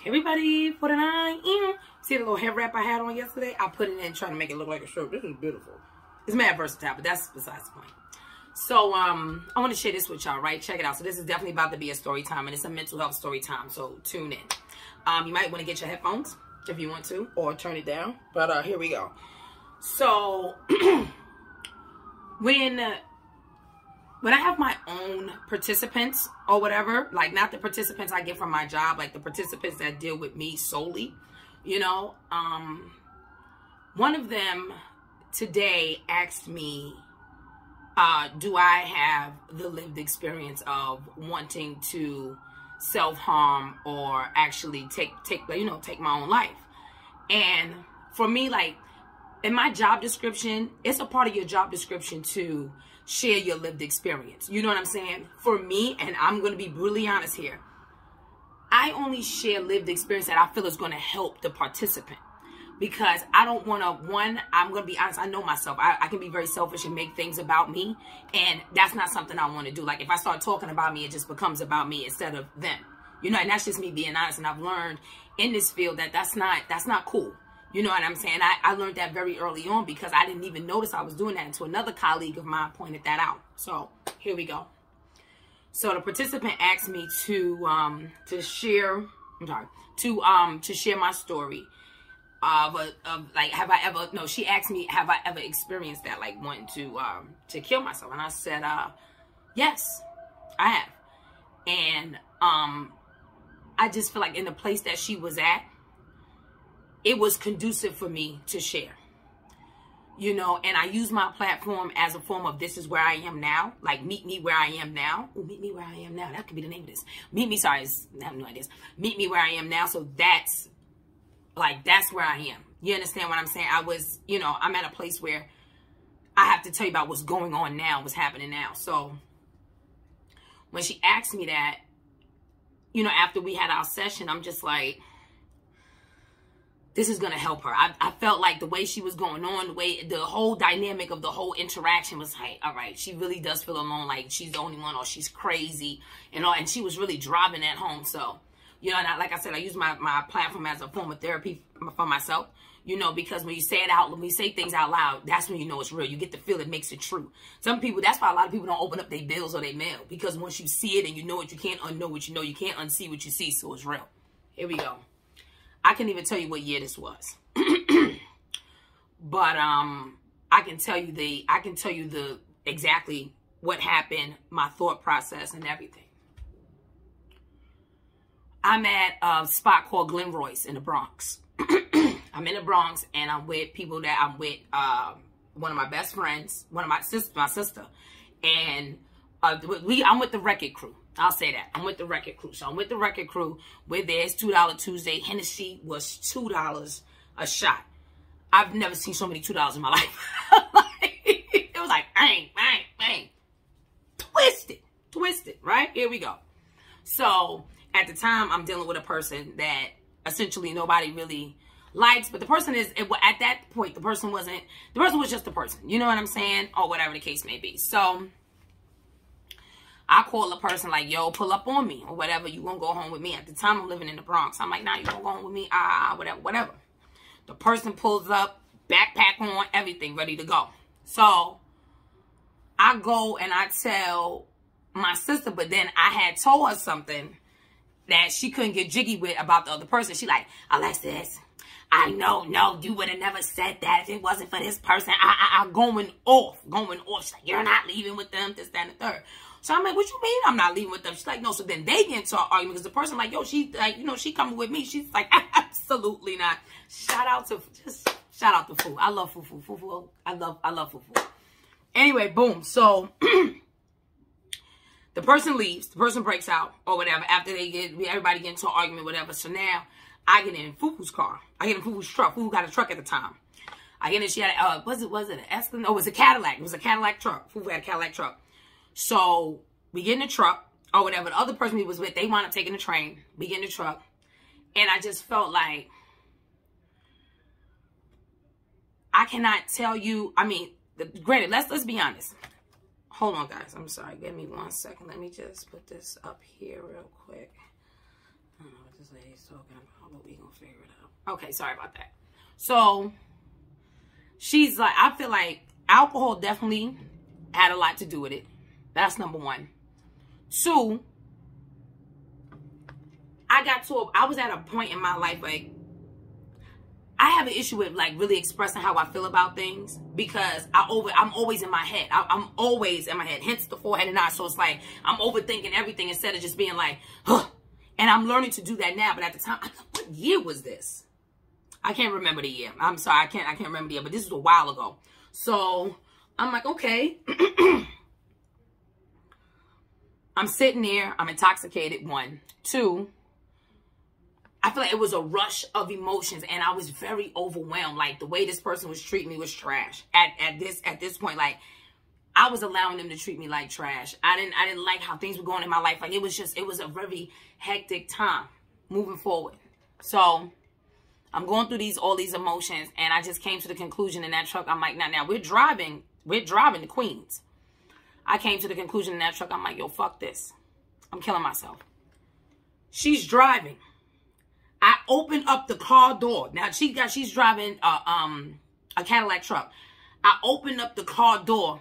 Everybody, 49. See the little hair wrap I had on yesterday? I put it in trying to make it look like a shirt. This is beautiful. It's mad versatile, but that's besides the point. So, I want to share this with y'all, right? Check it out. So, this is definitely about to be a story time, and it's a mental health story time. So, tune in. You might want to get your headphones if you want to, or turn it down. But here we go. So, when I have my own participants or whatever, like not the participants I get from my job, like the participants that deal with me solely, you know, one of them today asked me, do I have the lived experience of wanting to self-harm or actually take my own life? And for me, like in my job description, it's a part of your job description to share your lived experience. You know what I'm saying? For me, and I'm going to be brutally honest here, I only share lived experience that I feel is going to help the participant. Because I don't want to, I'm going to be honest, I know myself. I can be very selfish and make things about me. And that's not something I want to do. Like if I start talking about me, it just becomes about me instead of them. You know, and that's just me being honest. And I've learned in this field that that's not cool. You know what I'm saying? I learned that very early on because I didn't even notice I was doing that until another colleague of mine pointed that out. So here we go. So the participant asked me to share my story of like, she asked me, have I ever experienced that, like wanting to kill myself? And I said, yes, I have. And I just feel like in the place that she was at, it was conducive for me to share, you know, and I use my platform as a form of this is where I am now. Like, meet me where I am now. Ooh, meet me where I am now. That could be the name of this. Meet me, sorry, I have no ideas. Meet me where I am now. So that's where I am. You understand what I'm saying? I was, you know, I'm at a place where I have to tell you about what's going on now, what's happening now. So when she asked me that, you know, after we had our session, I'm just like, this is going to help her. I felt like the way she was going on, the whole dynamic of the whole interaction was like, all right, she really does feel alone, like she's the only one, or she's crazy, and all, and she was really driving that home. So, you know, and like I said, I use my platform as a form of therapy for myself, you know, because when you say it out, when you say things out loud, that's when you know it's real. You get the feel, it makes it true. Some people, that's why a lot of people don't open up their bills or their mail, because once you see it and you know it, you can't unknow what you know. You can't unsee what you see, so it's real. Here we go. I can't even tell you what year this was. But I can tell you the exactly what happened, my thought process and everything. I'm at a spot called Glen Royce in the Bronx. I'm in the Bronx and I'm with people that I'm with, one of my best friends, my sister, and I'm with the Record Crew. I'll say that. I'm with the Record Crew. So I'm with the Record Crew. We're there. It's $2 Tuesday. Hennessy was $2 a shot. I've never seen so many $2 in my life. It was like, bang, bang, bang. Twisted, right? Here we go. So at the time, I'm dealing with a person that essentially nobody really likes. But the person is, at that point, the person was just a person. You know what I'm saying? Or whatever the case may be. So I call a person like, yo, pull up on me or whatever. You gonna go home with me. At the time, I'm living in the Bronx. I'm like, nah, you gonna go home with me? Whatever. The person pulls up, backpack on, everything, ready to go. So I go and I tell my sister, but then I had told her something that she couldn't get jiggy with about the other person. She like, Alexis, I know, no, you would have never said that if it wasn't for this person. I'm going off. She's like, you're not leaving with them, this, that, and the third. So I'm like, what you mean I'm not leaving with them? She's like, no. So then they get into an argument because the person like, yo, she like, you know, she coming with me. She's like, absolutely not. Shout out to Fufu. I love Fufu. Fufu. I love Fufu. Anyway, boom. So the person leaves. The person breaks out or whatever after everybody get into an argument, whatever. So now I get in Fufu's car. I get in Fufu's truck. Fufu got a truck at the time. I get in. She had was it an Escalade? No, it was a Cadillac. It was a Cadillac truck. Fufu had a Cadillac truck. So we get in the truck or whatever. The other person we was with, they wound up taking the train. We get in the truck. And I just felt like, I cannot tell you, I mean, granted, let's be honest. Hold on, guys. I'm sorry. Give me 1 second. Let me just put this up here real quick. I don't know what this lady's talking about, but we gonna figure it out. Okay, sorry about that. So she's like, I feel like alcohol definitely had a lot to do with it. That's number one. Two, I was at a point in my life, like, I have an issue with, like, really expressing how I feel about things, because I'm always in my head. I'm always in my head, hence the forehead and eye. So it's like I'm overthinking everything instead of just being like, huh. And I'm learning to do that now. But at the time, what year was this? I can't remember the year. I'm sorry, I can't remember the year, but this was a while ago. So I'm like, okay. I'm sitting there, I'm intoxicated, one. Two, I feel like it was a rush of emotions, and I was very overwhelmed. Like, the way this person was treating me was trash. At this point, like, I was allowing them to treat me like trash. I didn't like how things were going in my life. Like, it was a very hectic time moving forward. So I'm going through all these emotions, and I just came to the conclusion in that truck. I'm like, now we're driving to Queens. I came to the conclusion in that truck. I'm like, yo, fuck this. I'm killing myself. She's driving. I open up the car door. Now she's driving a Cadillac truck. I open up the car door,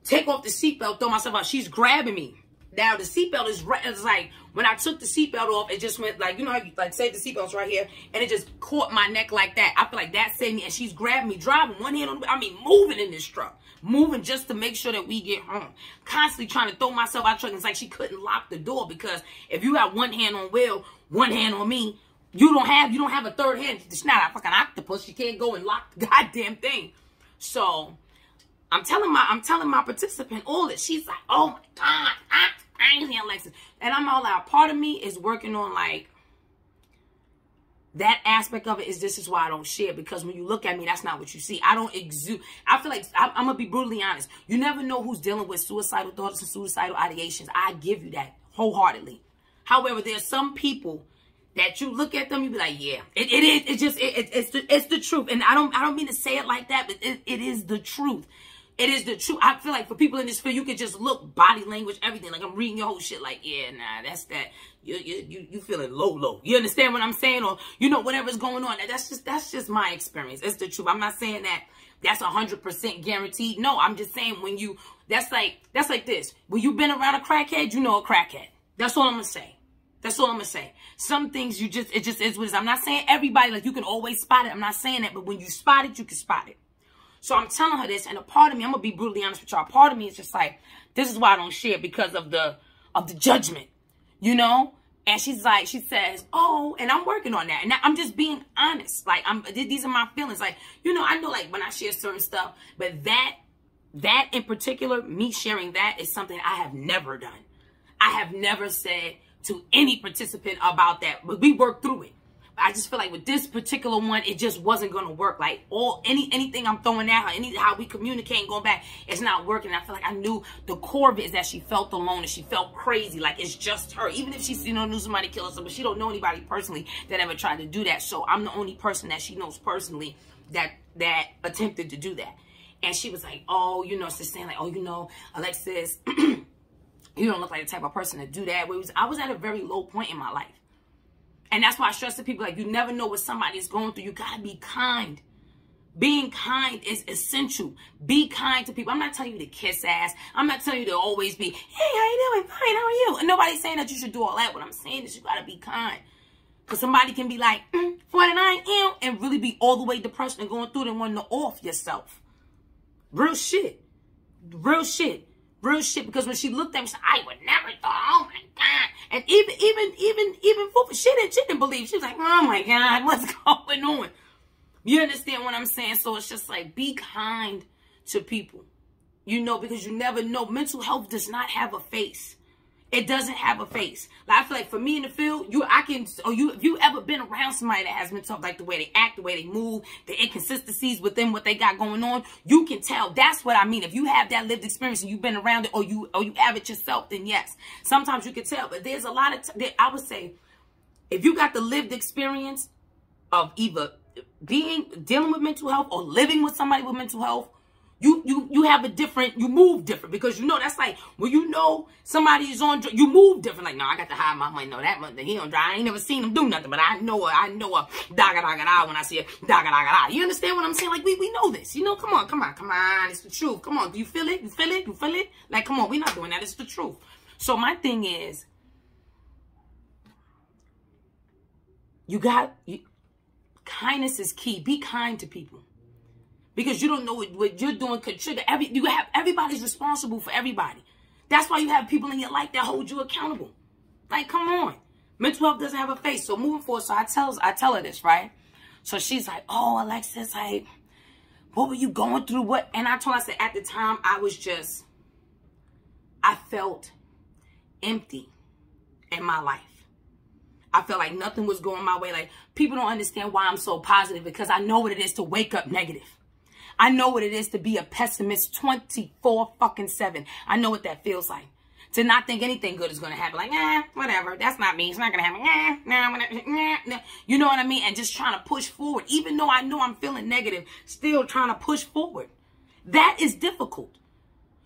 take off the seatbelt, throw myself out. She's grabbing me. Now the seatbelt is right. It's like when I took the seatbelt off, it just went like, you know how you like say the seatbelt's right here, and it just caught my neck like that. I feel like that saved me, and she's grabbing me, driving one hand on me. I mean, moving in this truck. Moving just to make sure that we get home. Constantly trying to throw myself out the truck. It's like she couldn't lock the door, because if you got one hand on wheel, one hand on me, you don't have a third hand. She's not a fucking octopus. She can't go and lock the goddamn thing. So I'm telling my participant all this. She's like, oh my God, I ain't here, Alexis. And I'm all out. Part of me is working on, like, that aspect of it is, this is why I don't share, because when you look at me, that's not what you see. I don't exude. I feel like, I'm going to be brutally honest. You never know who's dealing with suicidal thoughts and suicidal ideations. I give you that wholeheartedly. However, there's some people that you look at them, you be like, yeah, it's the truth. And I don't mean to say it like that, but it is the truth. It is the truth. I feel like for people in this field, you can just look, body language, everything. Like, I'm reading your whole shit like, yeah, nah, that's that. You feeling low. You understand what I'm saying? Or, you know, whatever's going on. That's just my experience. It's the truth. I'm not saying that that's 100% guaranteed. No, I'm just saying that's like this. When you've been around a crackhead, you know a crackhead. That's all I'm going to say. That's all I'm going to say. Some things it just is what it is. I'm not saying everybody, like, you can always spot it. I'm not saying that, but when you spot it, you can spot it. So I'm telling her this, and a part of me, I'm going to be brutally honest with y'all. Part of me is just like, this is why I don't share, because of the judgment, you know? And she says, oh, and I'm working on that. And I'm just being honest. Like, these are my feelings. Like, you know, I know, like, when I share certain stuff, but that in particular, me sharing that is something I have never done. I have never said to any participant about that, but we worked through it. I just feel like with this particular one, it just wasn't going to work. Like, anything I'm throwing at her, how we communicate and going back, it's not working. I feel like I knew the core of it is that she felt alone and she felt crazy. Like, it's just her. Even if she's, knew somebody killed herself, but she don't know anybody personally that ever tried to do that. So I'm the only person that she knows personally that attempted to do that. And she was like, oh, she's saying like, oh, Alexis, you don't look like the type of person to do that. I was at a very low point in my life. And that's why I stress to people, like, you never know what somebody's going through. You got to be kind. Being kind is essential. Be kind to people. I'm not telling you to kiss ass. I'm not telling you to always be, hey, how you doing? Fine, how are you? And nobody's saying that you should do all that. What I'm saying is you got to be kind. Because somebody can be like, 49, and really be all the way depressed and going through it and wanting to off yourself. Real shit. Real shit. Real shit. Because when she looked at me, she said, I would never thought, oh my God. And even for she didn't believe. She was like, oh my God, what's going on? You understand what I'm saying? So it's just like, be kind to people. Because you never know. Mental health does not have a face. It doesn't have a face. Like, I feel like for me in the field, if you ever been around somebody that has mental health, like the way they act, the way they move, the inconsistencies within what they got going on, you can tell. That's what I mean. If you have that lived experience and you've been around it, or you have it yourself, then yes, sometimes you can tell. But there's a lot of I would say, if you got the lived experience of either dealing with mental health or living with somebody with mental health, You have a different, you move different, because you know that's like when you know somebody is on, you move different. Like, no, I got to hide my money. No, that money, he don't drive. I ain't never seen him do nothing, but I know a daga daga da when I see a daga daga da. You understand what I'm saying? Like, we know this. You know, come on. It's the truth. Come on. Do you feel it? You feel it? You feel it? Like, come on. We're not doing that. It's the truth. So my thing is, kindness is key. Be kind to people. Because you don't know what you're doing could trigger. Everybody's responsible for everybody. That's why you have people in your life that hold you accountable. Like, come on. Mental health doesn't have a face. So moving forward, so I tell her this, right? So she's like, oh, Alexis, like, what were you going through? What? And I told her, I said, at the time, I felt empty in my life. I felt like nothing was going my way. Like, people don't understand why I'm so positive, because I know what it is to wake up negative. I know what it is to be a pessimist 24/7. I know what that feels like. To not think anything good is going to happen. Like, whatever. That's not me. It's not going to happen. You know what I mean? And just trying to push forward. Even though I know I'm feeling negative, still trying to push forward. That is difficult.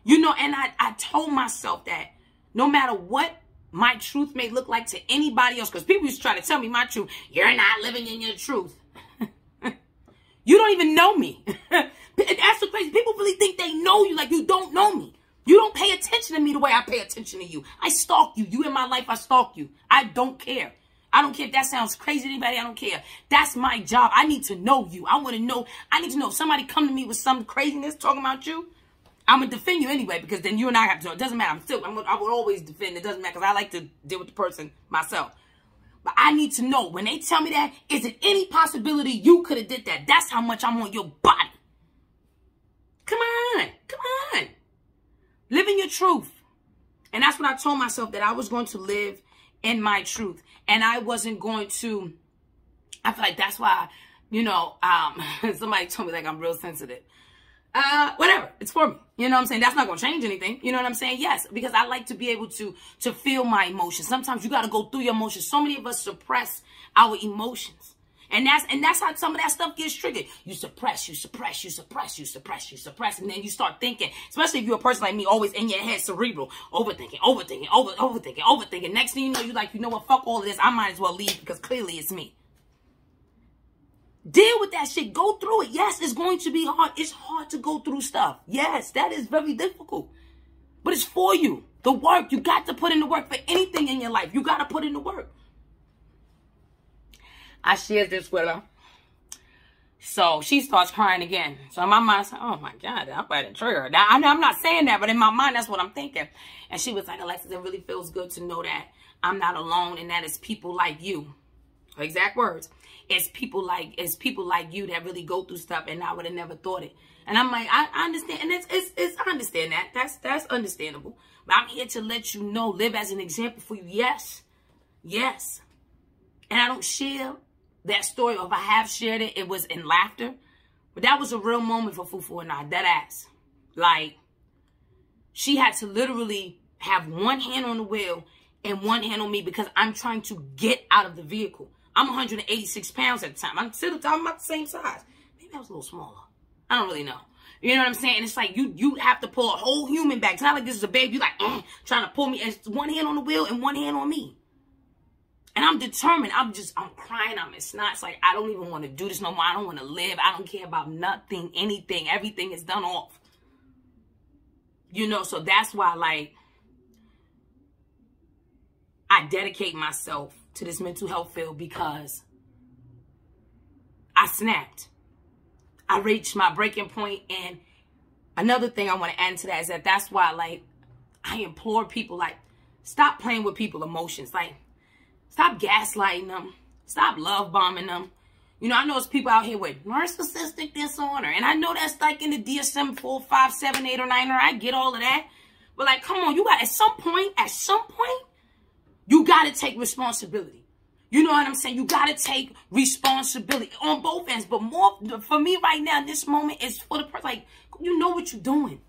You know, and I told myself that no matter what my truth may look like to anybody else, because people used to try to tell me my truth. You're not living in your truth. You don't even know me. That's the crazy. People really think they know you like you don't know me. You don't pay attention to me the way I pay attention to you. I stalk you. You in my life, I stalk you. I don't care. I don't care if that sounds crazy to anybody. I don't care. That's my job. I need to know you. I want to know. I need to know if somebody come to me with some craziness talking about you, I'm going to defend you anyway, because then you and I have to. It doesn't matter. I would always defend. It doesn't matter, because I like to deal with the person myself. But I need to know, when they tell me that, is it any possibility you could have did that? That's how much I'm on your body. Come on. Come on. Live in your truth. And that's what I told myself, that I was going to live in my truth. And I wasn't going to, I feel like that's why, you know, somebody told me like I'm real sensitive. Whatever. It's for me. You know what I'm saying? That's not going to change anything. You know what I'm saying? Yes. Because I like to be able to feel my emotions. Sometimes you got to go through your emotions. So many of us suppress our emotions. And that's how some of that stuff gets triggered. You suppress. And then you start thinking, especially if you're a person like me, always in your head, cerebral, overthinking. Next thing you know, you're like, you know what? Fuck all of this. I might as well leave, because clearly it's me. Deal with that shit. Go through it. Yes, it's going to be hard. It's hard to go through stuff. Yes, that is very difficult. But it's for you. The work. You got to put in the work for anything in your life. You got to put in the work. I shared this with her. So she starts crying again. So in my mind, I said, oh my God, I'm about to trigger her. Now, I'm not saying that, but in my mind, that's what I'm thinking. And she was like, Alexis, it really feels good to know that I'm not alone, and that it's people like you. Her exact words. It's people like you that really go through stuff, and I would have never thought it. And I'm like, I understand, and I understand that. That's understandable. But I'm here to let you know, live as an example for you. Yes. Yes. And I don't share that story, or if I have shared it, it was in laughter. But that was a real moment for Fufu and I, dead ass. Like, she had to literally have one hand on the wheel and one hand on me, because I'm trying to get out of the vehicle. I'm 186 pounds at the time. I'm still about the same size. Maybe I was a little smaller. I don't really know. You know what I'm saying? And it's like you have to pull a whole human back. It's not like this is a baby. You like trying to pull me. And it's one hand on the wheel and one hand on me. And I'm determined. I'm crying. It's like, I don't even want to do this no more. I don't want to live. I don't care about nothing, anything. Everything is done off. You know, so that's why, like, I dedicate myself to this mental health field, because I snapped. I reached my breaking point. And another thing I want to add to that is that's why, like, I implore people, like, stop playing with people's emotions. Like, stop gaslighting them. Stop love bombing them. You know, I know there's people out here with narcissistic disorder. And I know that's like in the DSM-4, 5, 7, 8, or 9. Or I get all of that. But like, come on, you got, at some point, you got to take responsibility. You know what I'm saying? You got to take responsibility on both ends. But more, for me right now, in this moment, is for the person, like, you know what you're doing.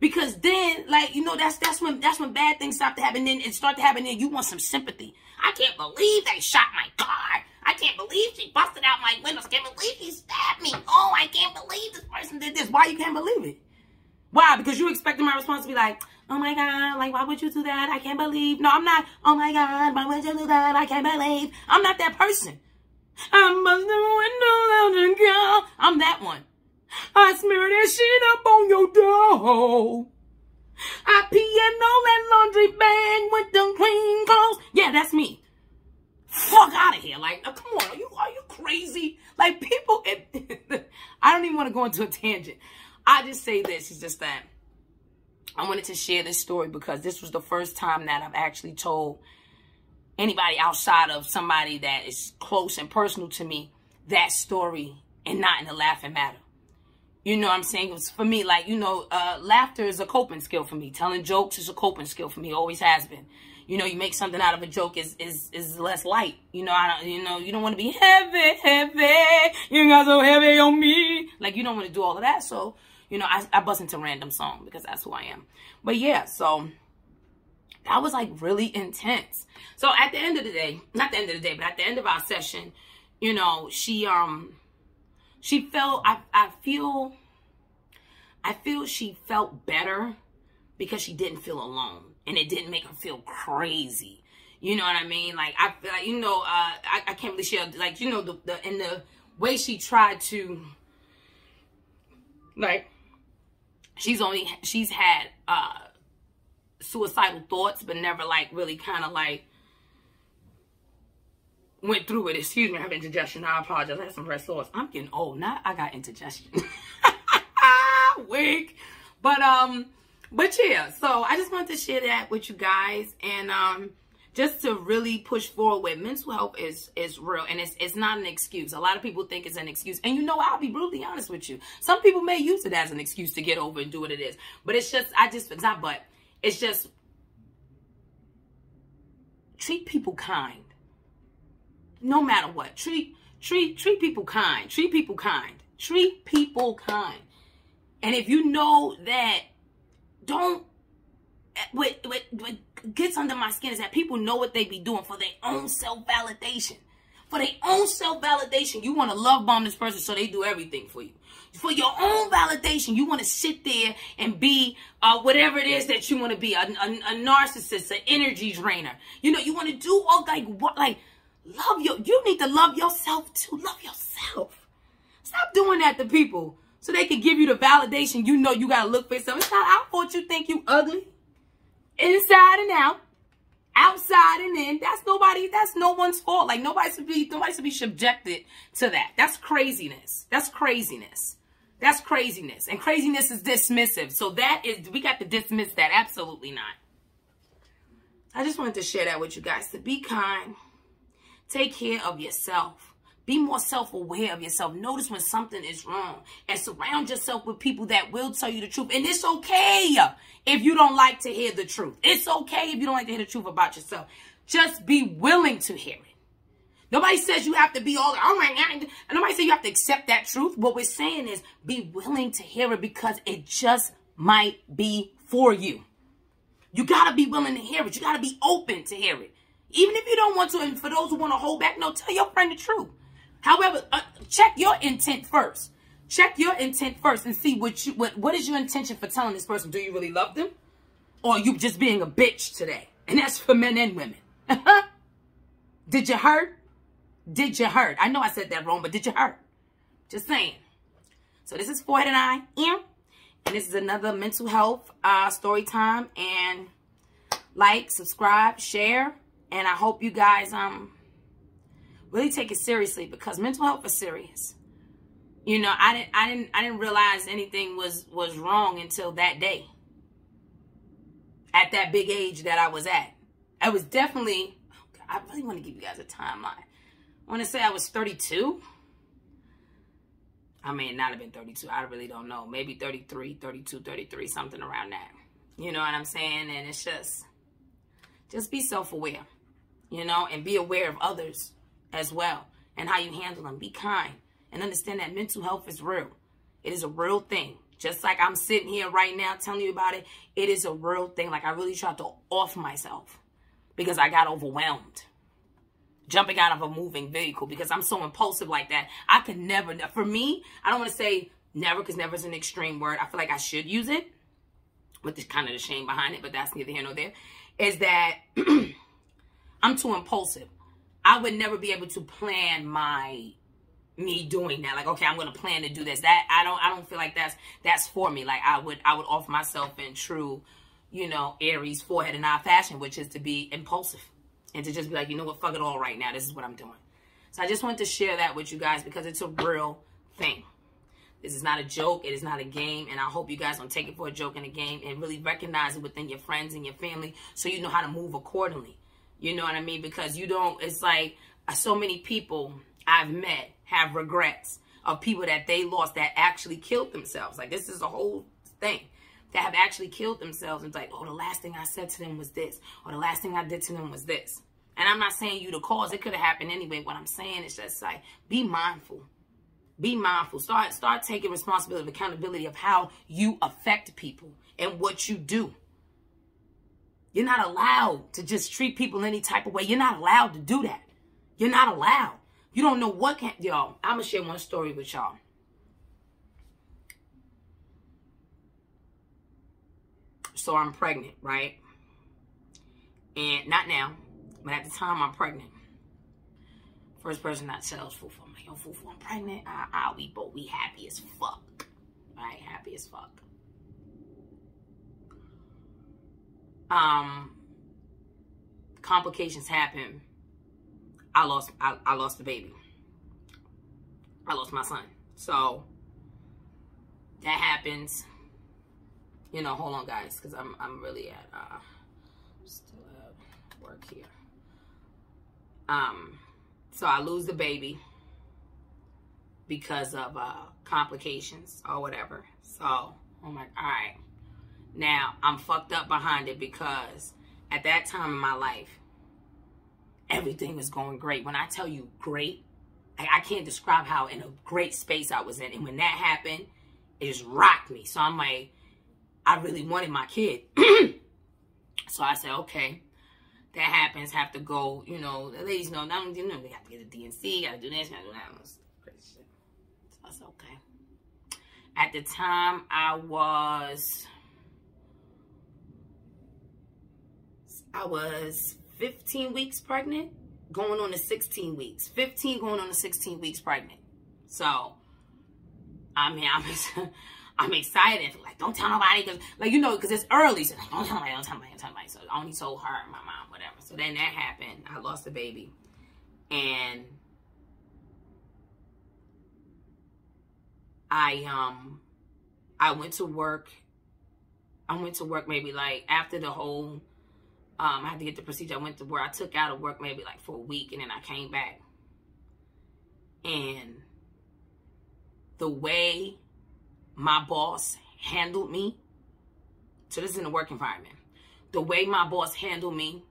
Because then, like, you know, that's when bad things start to happen. Then it start to happen. Then you want some sympathy. I can't believe they shot my car. I can't believe she busted out my windows. I can't believe she stabbed me. Oh, I can't believe this person did this. Why you can't believe it? Why? Because you expected my response to be like, oh my God, like, why would you do that? I can't believe. No, I'm not. Oh my God, why would you do that? I can't believe. I'm not that person. I busted the window out and go. I'm that one. I smear that shit up on your door. I piano and laundry bag with the clean clothes. Yeah, that's me. Fuck out of here. Like, come on. Are you crazy? Like, people, I don't even want to go into a tangent. I just say this. It's just that I wanted to share this story because this was the first time that I've actually told anybody outside of somebody that is close and personal to me that story, and not in a laughing matter. You know what I'm saying? It was for me, like, you know, laughter is a coping skill for me. Telling jokes is a coping skill for me. Always has been. You know, you make something out of a joke is less light. You know, you don't want to be heavy. You got so heavy on me. Like, you don't want to do all of that. So, you know, I bust into random song because that's who I am. But yeah, so that was like really intense. So at the end of the day, not the end of the day, but at the end of our session, you know, she felt, I feel she felt better because she didn't feel alone. And it didn't make her feel crazy. You know what I mean? Like, I feel like, you know, I can't believe she, like, you know, in the way she tried to, like, she's had suicidal thoughts, but never, like, really kind of, like, went through it. Excuse me, I have indigestion. I apologize. I had some red sauce. I'm getting old. Now I got indigestion. Wink. But yeah, so I just wanted to share that with you guys, and just to really push forward with mental health is real, and it's not an excuse. A lot of people think it's an excuse, and you know, I'll be brutally honest with you. Some people may use it as an excuse to get over and do what it is, but it's just, it's just treat people kind, no matter what. Treat people kind. Treat people kind. Treat people kind. And if you know that, don't, what gets under my skin is that people know what they be doing for their own self-validation. For their own self-validation, you want to love bomb this person so they do everything for you. For your own validation, you want to sit there and be whatever it is that you want to be, a narcissist, an energy drainer. You know, you want to do all, like, what, like, you need to love yourself too. Love yourself. Stop doing that to people so they can give you the validation. You know you got to look for yourself. It's not our fault you think you ugly. Inside and out. Outside and in. That's no one's fault. Like, nobody should be subjected to that. That's craziness. That's craziness. That's craziness. And craziness is dismissive. So we got to dismiss that. Absolutely not. I just wanted to share that with you guys. To be kind. Take care of yourself. Be more self-aware of yourself. Notice when something is wrong. And surround yourself with people that will tell you the truth. And it's okay if you don't like to hear the truth. It's okay if you don't like to hear the truth about yourself. Just be willing to hear it. Nobody says you have to be all, oh my God. And nobody says you have to accept that truth. What we're saying is be willing to hear it because it just might be for you. You got to be willing to hear it. You got to be open to hear it. Even if you don't want to, and for those who want to hold back, no, tell your friend the truth. However, check your intent first. Check your intent first and see what is your intention for telling this person. Do you really love them? Or are you just being a bitch today? And that's for men and women. Did you hurt? Did you hurt? I know I said that wrong, but did you hurt? Just saying. So this is Forehead and I, and this is another mental health story time. And like, subscribe, share, and I hope you guys really take it seriously because mental health is serious. You know, I didn't realize anything was wrong until that day. At that big age that I was at. I was definitely, I really want to give you guys a timeline. I want to say I was 32. I may not have been 32. I really don't know. Maybe 33, 32, 33, something around that. You know what I'm saying? And it's just be self-aware, you know, and be aware of others as well and how you handle them. Be kind and understand that mental health is real. It is a real thing. Just like I'm sitting here right now telling you about it, it is a real thing. Like, I really tried to off myself because I got overwhelmed. jumping out of a moving vehicle because I'm so impulsive like that. I could never, for me, I don't want to say never because never is an extreme word. I feel like I should use it with this kind of the shame behind it, but that's neither here nor there, is that I'm too impulsive. I would never be able to plan me doing that. Like, okay, I'm going to plan to do this. That I don't feel like that's for me. Like I would offer myself in true, you know, Aries forehead and eye fashion, which is to be impulsive and to just be like, you know what, fuck it all right now. This is what I'm doing. So I just wanted to share that with you guys because it's a real thing. This is not a joke. It is not a game. And I hope you guys don't take it for a joke and a game and really recognize it within your friends and your family so you know how to move accordingly. You know what I mean? Because you don't, it's like so many people I've met have regrets of people that they lost that actually killed themselves. Like this is a whole thing that have actually killed themselves. And it's like, oh, the last thing I said to them was this, or the last thing I did to them was this. And I'm not saying you the cause. It could have happened anyway. What I'm saying is just like, be mindful. Be mindful. Start taking responsibility, accountability of how you affect people and what you do. You're not allowed to just treat people any type of way. You're not allowed to do that. You're not allowed. You don't know what can, y'all. I'm going to share one story with y'all. So I'm pregnant, right? And not now, but at the time I'm pregnant. First person that tells Fufu, I'm like, yo, Fufu, I'm pregnant. We happy as fuck. Right? Happy as fuck. Complications happen. I lost the baby. I lost my son. So that happens. You know, hold on guys, because I'm really at still at work here. So I lose the baby because of complications or whatever. So I'm like, all right. Now I'm fucked up behind it because at that time in my life, everything was going great. When I tell you great, I can't describe how in a great space I was in. And when that happened, it just rocked me. So I'm like, I really wanted my kid. So I said, okay, that happens, have to go, you know, the ladies know, they have to get a DNC, got to do this, got to do that. Crazy shit. So I said, okay. At the time, I was 15 weeks pregnant, going on to 16 weeks. 15 going on to 16 weeks pregnant. So, I mean, I'm excited. Like, don't tell nobody, because, like, you know, because it's early. So, like, don't tell nobody, don't tell nobody, don't tell nobody. So, I only told her and my mom, whatever. So, then that happened. I lost the baby. And I went to work. I went to work maybe, like, after the whole, I had to get the procedure. I went to work. I took out of work maybe, like, for a week, and then I came back. And the way my boss handled me, so this is in a work environment, the way my boss handled me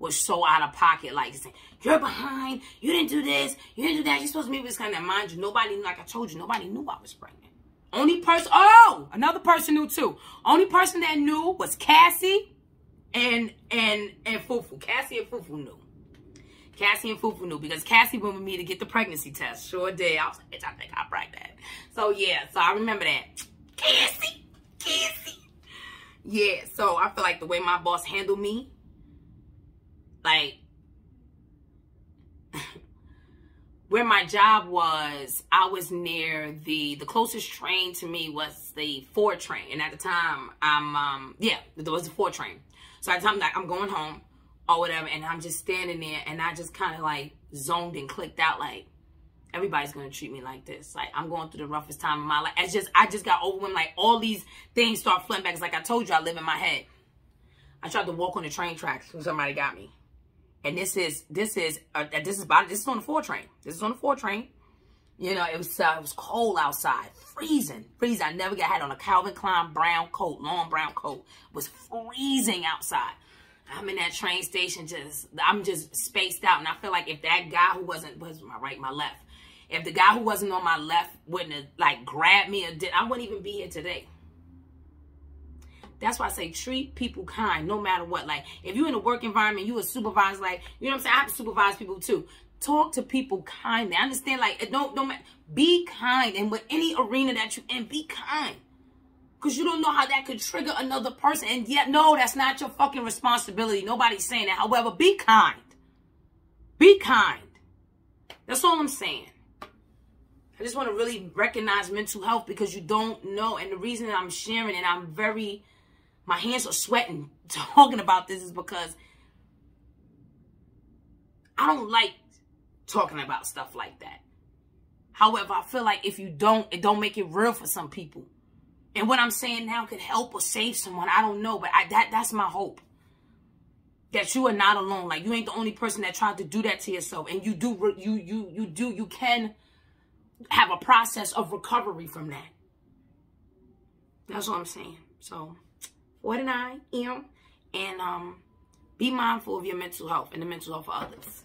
was so out of pocket. Like, saying, you're behind, you didn't do this, you didn't do that, you're supposed to be with this kind of, mind you, nobody, like I told you, nobody knew I was pregnant. Only person, oh, another person knew too. Only person that knew was Cassie and Fufu. Cassie and Fufu knew. Cassie and Fufu knew, because Cassie went with me to get the pregnancy test. Sure did. I was like, bitch, I think I'm pregnant. So, yeah. So, I remember that. Cassie. Yeah. So, I feel like the way my boss handled me, like, where my job was, I was near the closest train to me was the 4 train. And at the time, there was a 4 train. So, at the time, like, I'm going home or whatever, and I'm just standing there, and I just kind of like zoned and clicked out, like, everybody's gonna treat me like this. Like, I'm going through the roughest time of my life. I just got overwhelmed. Like, all these things start flooding back. It's like I told you, I live in my head. I tried to walk on the train tracks when somebody got me, and this is on the 4 train. This is on the 4 train. You know, it was cold outside, freezing. I never had on a Calvin Klein brown coat, long brown coat. It was freezing outside. I'm in that train station, I'm just spaced out. And I feel like if that guy who was my right, my left, if the guy who wasn't on my left wouldn't have, like, grabbed me, I wouldn't even be here today. That's why I say treat people kind no matter what. Like, if you're in a work environment, you a supervisor, like, you know what I'm saying? I have to supervise people too. Talk to people kindly. I understand, like, don't be kind. And with any arena that you're in, be kind. Because you don't know how that could trigger another person. And yet, no, that's not your fucking responsibility. Nobody's saying that. However, be kind. Be kind. That's all I'm saying. I just want to really recognize mental health because you don't know. And the reason that I'm sharing and I'm very, my hands are sweating talking about this is because I don't like talking about stuff like that. However, I feel like if you don't, it don't make it real for some people. And what I'm saying now could help or save someone. I don't know, but that's my hope. That you are not alone. Like, you ain't the only person that tried to do that to yourself. And you can have a process of recovery from that. That's what I'm saying. So, what an I am. And be mindful of your mental health and the mental health of others.